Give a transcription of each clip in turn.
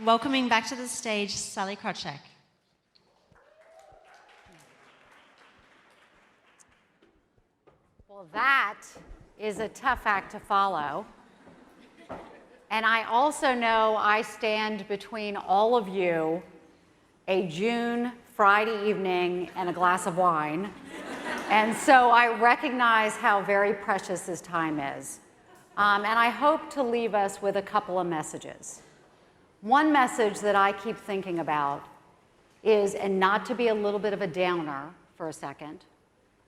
Welcoming back to the stage, Sallie Krawcheck. Well, that is a tough act to follow. And I also know I stand between all of you, a June Friday evening and a glass of wine. And so I recognize how very precious this time is. And I hope to leave us with a couple of messages. One message that I keep thinking about is, and not to be a little bit of a downer for a second,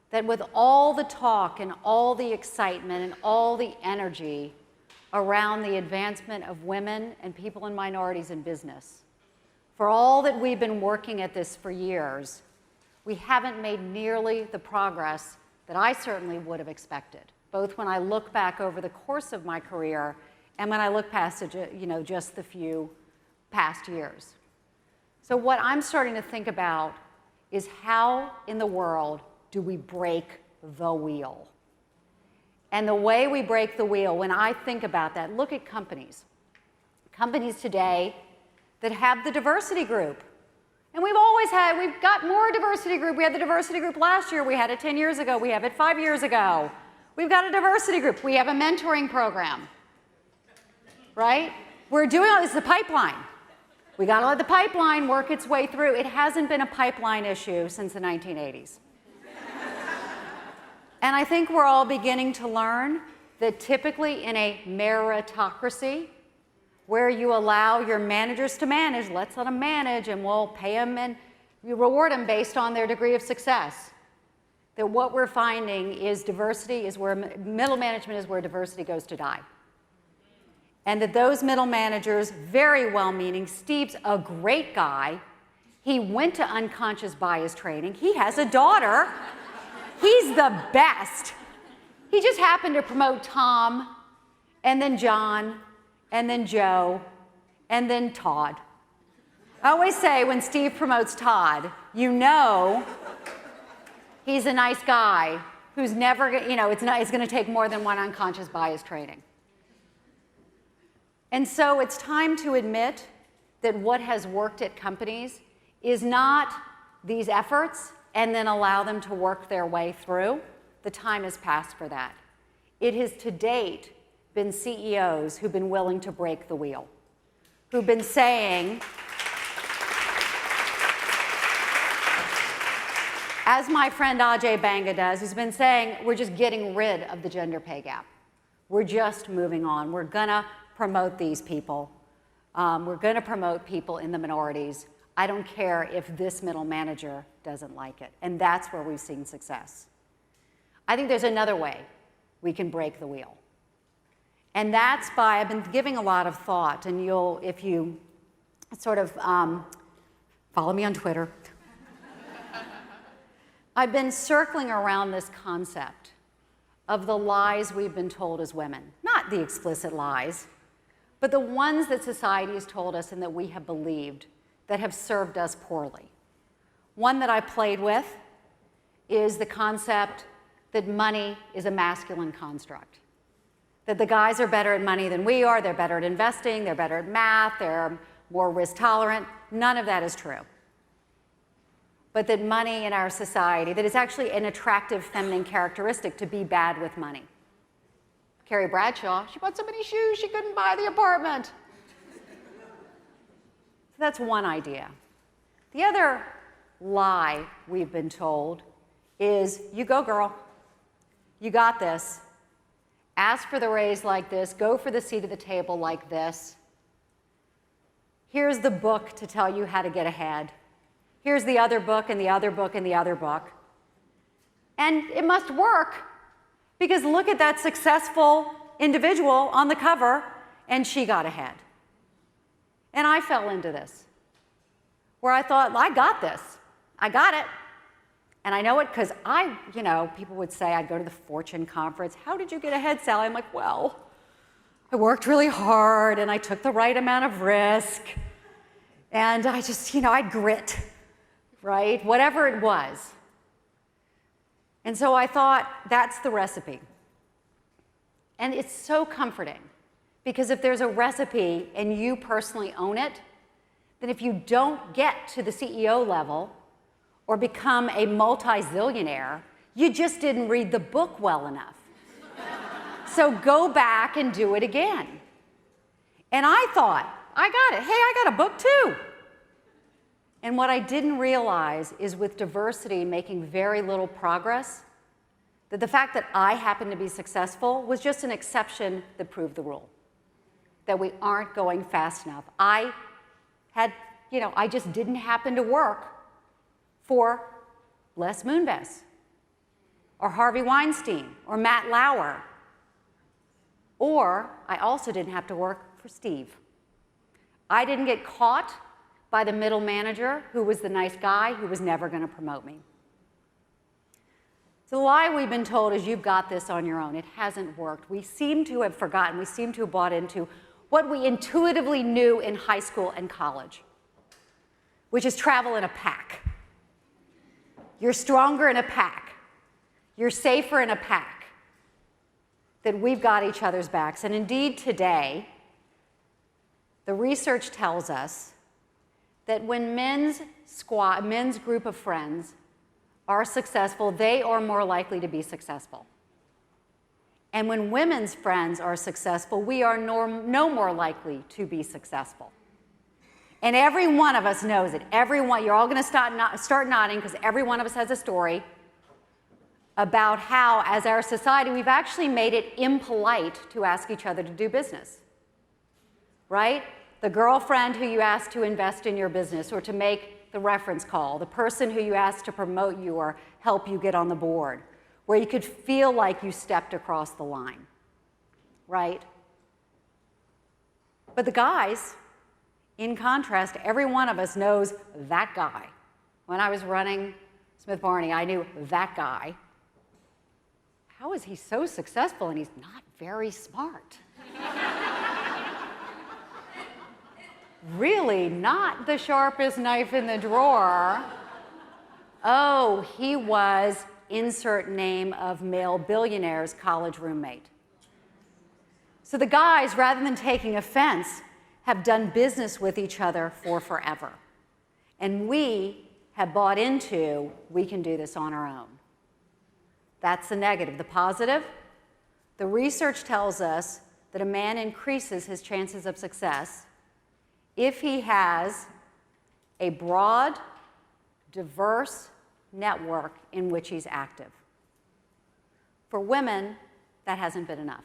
that with all the talk and all the excitement and all the energy around the advancement of women and people and minorities in business, for all that we've been working at this for years, we haven't made nearly the progress that I certainly would have expected, both when I look back over the course of my career and when I look past just the few past years. So what I'm starting to think about is how in the world do we break the wheel? And the way we break the wheel, when I think about that, look at companies. Companies today that have the diversity group. And we've got more diversity group. We had the diversity group last year. We had it 10 years ago. We have it 5 years ago. We've got a diversity group. We have a mentoring program, right? We're doing all this, the pipeline. We got to let the pipeline work its way through. It hasn't been a pipeline issue since the 1980s. And I think we're all beginning to learn that typically in a meritocracy, where you allow your managers to manage, let's let them manage, and we'll pay them and you reward them based on their degree of success. That what we're finding is diversity is where, middle management is where diversity goes to die. And that those middle managers, very well-meaning, Steve's a great guy. He went to unconscious bias training. He has a daughter. He's the best. He just happened to promote Tom, and then John, and then Joe, and then Todd. I always say when Steve promotes Todd, you know he's a nice guy who's never, it's going to take more than one unconscious bias training. And so it's time to admit that what has worked at companies is not these efforts and then allow them to work their way through. The time has passed for that. It has to date been CEOs who've been willing to break the wheel, who've been saying, as my friend Ajay Banga does, he's been saying, we're just getting rid of the gender pay gap. We're just moving on. We're gonna promote these people. We're gonna promote people in the minorities. I don't care if this middle manager doesn't like it. And that's where we've seen success. I think there's another way we can break the wheel. And that's by, I've been giving a lot of thought, and if you sort of follow me on Twitter, I've been circling around this concept of the lies we've been told as women. Not the explicit lies, but the ones that society has told us and that we have believed that have served us poorly. One that I played with is the concept that money is a masculine construct. That the guys are better at money than we are, they're better at investing, they're better at math, they're more risk tolerant. None of that is true. But that money in our society, that it's actually an attractive feminine characteristic to be bad with money. Carrie Bradshaw, she bought so many shoes she couldn't buy the apartment. So that's one idea. The other lie we've been told is, you go girl, you got this. Ask for the raise like this, go for the seat at the table like this. Here's the book to tell you how to get ahead. Here's the other book and the other book and the other book. And it must work, because look at that successful individual on the cover, and she got ahead. And I fell into this, where I thought, I got this. I got it. And I know it because people would say, I'd go to the Fortune conference. How did you get ahead, Sallie? I'm like, well, I worked really hard and I took the right amount of risk. And I just, I grit, right? Whatever it was. And so I thought, that's the recipe. And it's so comforting, because if there's a recipe and you personally own it, that if you don't get to the CEO level or become a multi-zillionaire, you just didn't read the book well enough. So go back and do it again. And I thought, I got it. Hey, I got a book too. And what I didn't realize is with diversity making very little progress, that the fact that I happened to be successful was just an exception that proved the rule, that we aren't going fast enough. I just didn't happen to work for Les Moonves or Harvey Weinstein or Matt Lauer, or I also didn't have to work for Steve. I didn't get caught by the middle manager who was the nice guy who was never going to promote me. The lie we've been told is you've got this on your own. It hasn't worked. We seem to have forgotten, we seem to have bought into what we intuitively knew in high school and college, which is travel in a pack. You're stronger in a pack. You're safer in a pack. That we've got each other's backs. And indeed today, the research tells us that when men's group of friends are successful, they are more likely to be successful. And when women's friends are successful, we are no more likely to be successful. And every one of us knows it. You're all going to start nodding because every one of us has a story about how, as our society, we've actually made it impolite to ask each other to do business, right? The girlfriend who you ask to invest in your business or to make the reference call, the person who you ask to promote you or help you get on the board, where you could feel like you stepped across the line, right? But the guys, in contrast, every one of us knows that guy. When I was running Smith Barney, I knew that guy. How is he so successful and he's not very smart? Really not the sharpest knife in the drawer. Oh, he was, insert name of male billionaire's college roommate. So the guys, rather than taking offense, have done business with each other for forever. And we have bought into, we can do this on our own. That's the negative. The positive, the research tells us that a man increases his chances of success if he has a broad, diverse network in which he's active. For women, that hasn't been enough.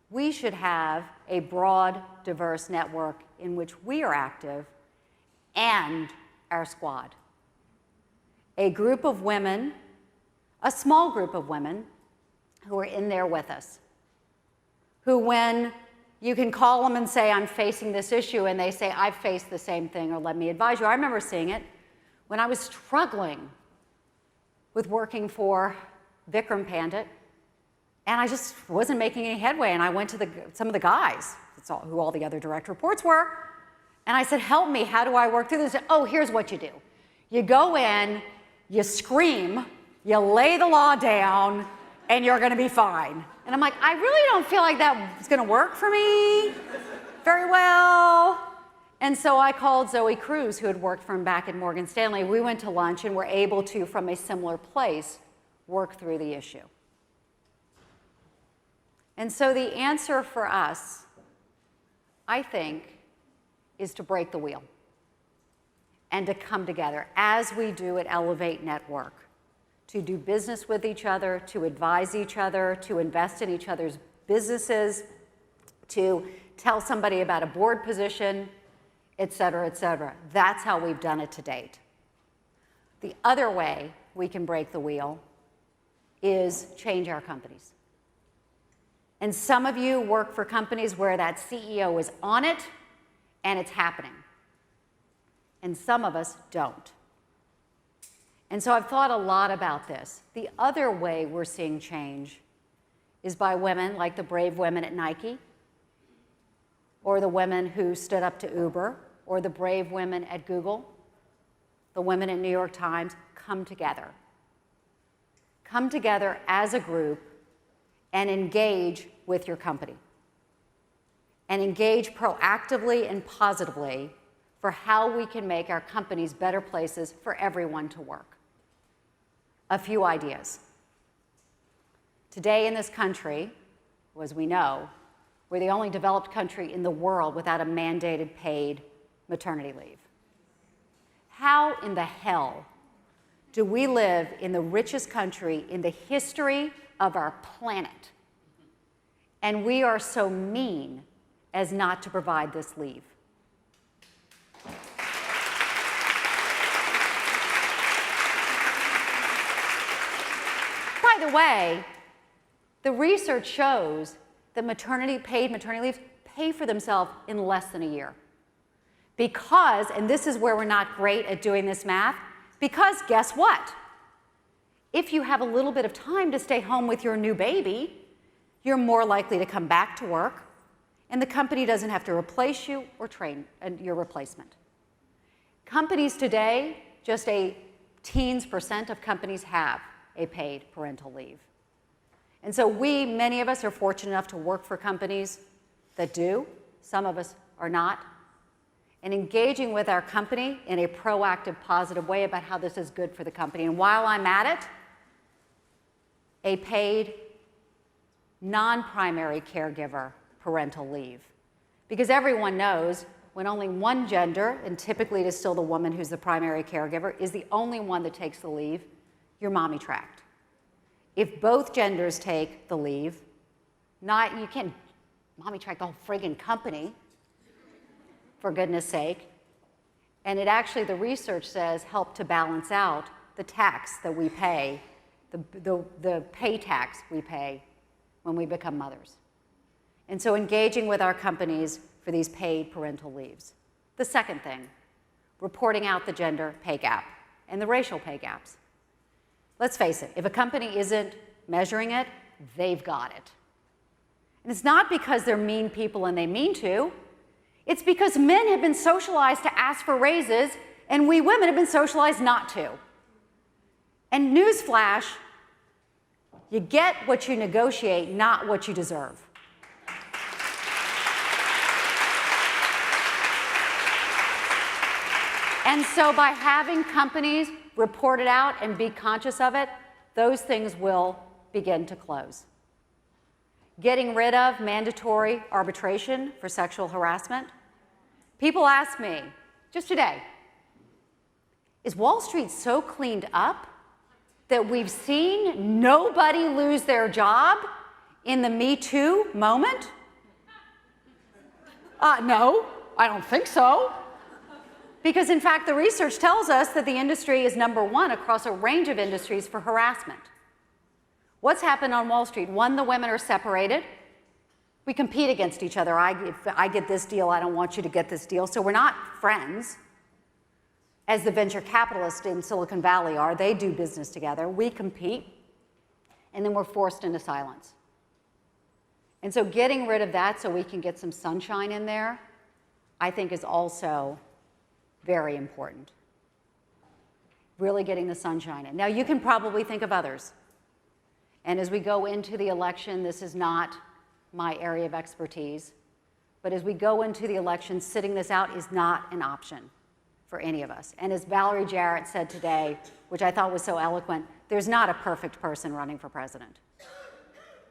We should have a broad, diverse network in which we are active and our squad. A group of women, a small group of women who are in there with us, who when you can call them and say, I'm facing this issue, and they say, I've faced the same thing, or let me advise you. I remember seeing it when I was struggling with working for Vikram Pandit, and I just wasn't making any headway, and I went to some of the guys, who all the other direct reports were, and I said, help me, how do I work through this? Oh, here's what you do. You go in, you scream, you lay the law down, and you're going to be fine. And I'm like, I really don't feel like that's going to work for me very well. And so I called Zoe Cruz, who had worked for him back at Morgan Stanley. We went to lunch and were able to, from a similar place, work through the issue. And so the answer for us, I think, is to break the wheel and to come together, as we do at Ellevate Network, to do business with each other, to advise each other, to invest in each other's businesses, to tell somebody about a board position, et cetera, et cetera. That's how we've done it to date. The other way we can break the wheel is change our companies. And some of you work for companies where that CEO is on it and it's happening. And some of us don't. And so I've thought a lot about this. The other way we're seeing change is by women like the brave women at Nike, or the women who stood up to Uber, or the brave women at Google, the women at New York Times, come together. Come together as a group and engage with your company. And engage proactively and positively for how we can make our companies better places for everyone to work. A few ideas. Today in this country, as we know, we're the only developed country in the world without a mandated paid maternity leave. How in the hell do we live in the richest country in the history of our planet, and we are so mean as not to provide this leave? By the way, the research shows that paid maternity leaves pay for themselves in less than a year. Because, and this is where we're not great at doing this math, because guess what? If you have a little bit of time to stay home with your new baby, you're more likely to come back to work, and the company doesn't have to replace you or train your replacement. Companies today, just a teens% of companies have a paid parental leave. And so many of us are fortunate enough to work for companies that do. Some of us are not. And engaging with our company in a proactive, positive way about how this is good for the company. And while I'm at it, a paid non-primary caregiver parental leave. Because everyone knows when only one gender, and typically it is still the woman who's the primary caregiver, is the only one that takes the leave, you're mommy tracked. If both genders take the leave, you can't mommy track the whole friggin' company, for goodness sake. And it actually, the research says, help to balance out the tax that we pay, the pay tax we pay when we become mothers. And so engaging with our companies for these paid parental leaves. The second thing, reporting out the gender pay gap and the racial pay gaps. Let's face it, if a company isn't measuring it, they've got it. And it's not because they're mean people and they mean to. It's because men have been socialized to ask for raises, and we women have been socialized not to. And newsflash, you get what you negotiate, not what you deserve. And so by having companies report it out and be conscious of it, those things will begin to close. Getting rid of mandatory arbitration for sexual harassment. People ask me, just today, is Wall Street so cleaned up that we've seen nobody lose their job in the Me Too moment? No, I don't think so. Because in fact, the research tells us that the industry is #1 across a range of industries for harassment. What's happened on Wall Street? One, the women are separated. We compete against each other. If I get this deal, I don't want you to get this deal. So we're not friends, as the venture capitalists in Silicon Valley are. They do business together. We compete, and then we're forced into silence. And so getting rid of that so we can get some sunshine in there, I think is also very important. Really getting the sunshine in. Now, you can probably think of others. And as we go into the election, this is not my area of expertise, but as we go into the election, sitting this out is not an option for any of us. And as Valerie Jarrett said today, which I thought was so eloquent, there's not a perfect person running for president.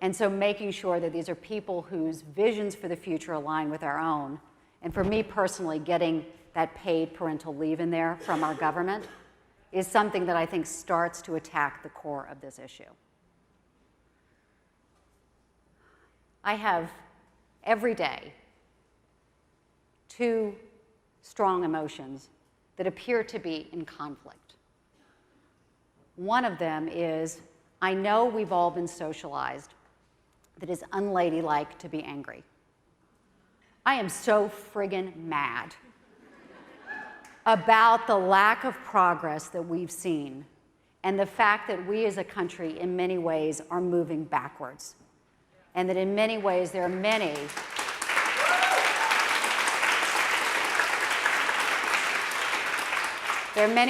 And so making sure that these are people whose visions for the future align with our own, and for me personally, getting that paid parental leave in there from our government is something that I think starts to attack the core of this issue. I have every day 2 strong emotions that appear to be in conflict. One of them is, I know we've all been socialized that it's unladylike to be angry. I am so friggin' mad about the lack of progress that we've seen and the fact that we as a country in many ways are moving backwards. And that in many ways there are many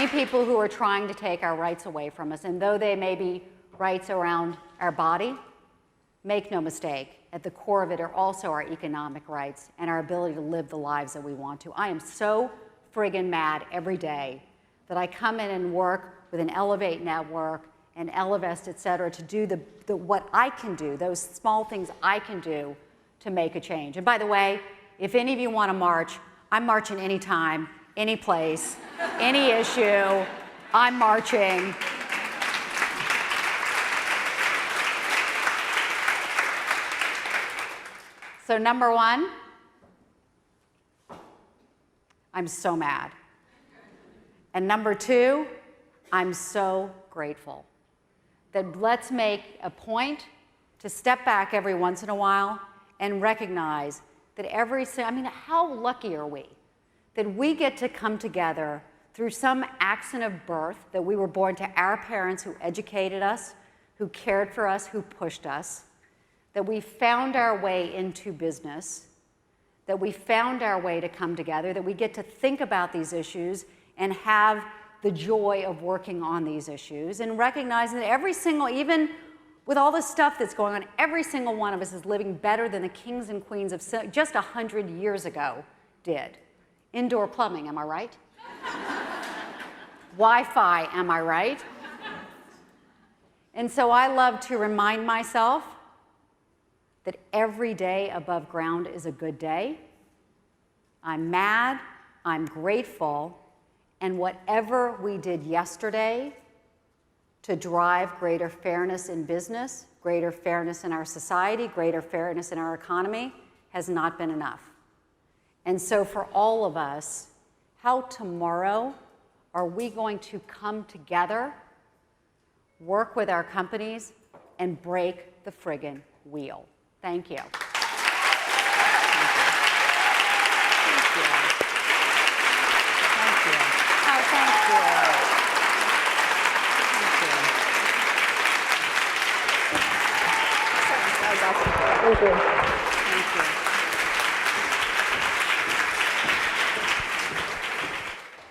people who are trying to take our rights away from us. And though they may be rights around our body, make no mistake, at the core of it are also our economic rights and our ability to live the lives that we want to. I am so friggin' mad every day that I come in and work with an Ellevate network and Ellevest, et cetera, to do what I can do, those small things I can do to make a change. And by the way, if any of you want to march, I'm marching anytime, any place, any issue, I'm marching. So number one, I'm so mad. And number two, I'm so grateful. That let's make a point to step back every once in a while and recognize that how lucky are we that we get to come together through some accident of birth, that we were born to our parents who educated us, who cared for us, who pushed us, that we found our way into business, that we found our way to come together, that we get to think about these issues and have the joy of working on these issues, and recognizing that even with all the stuff that's going on, every single one of us is living better than the kings and queens of just 100 years ago did. Indoor plumbing, am I right? Wi-Fi, am I right? And so I love to remind myself that every day above ground is a good day. I'm mad, I'm grateful, and whatever we did yesterday to drive greater fairness in business, greater fairness in our society, greater fairness in our economy has not been enough. And so for all of us, how tomorrow are we going to come together, work with our companies, and break the friggin' wheel? Thank you. Thank you.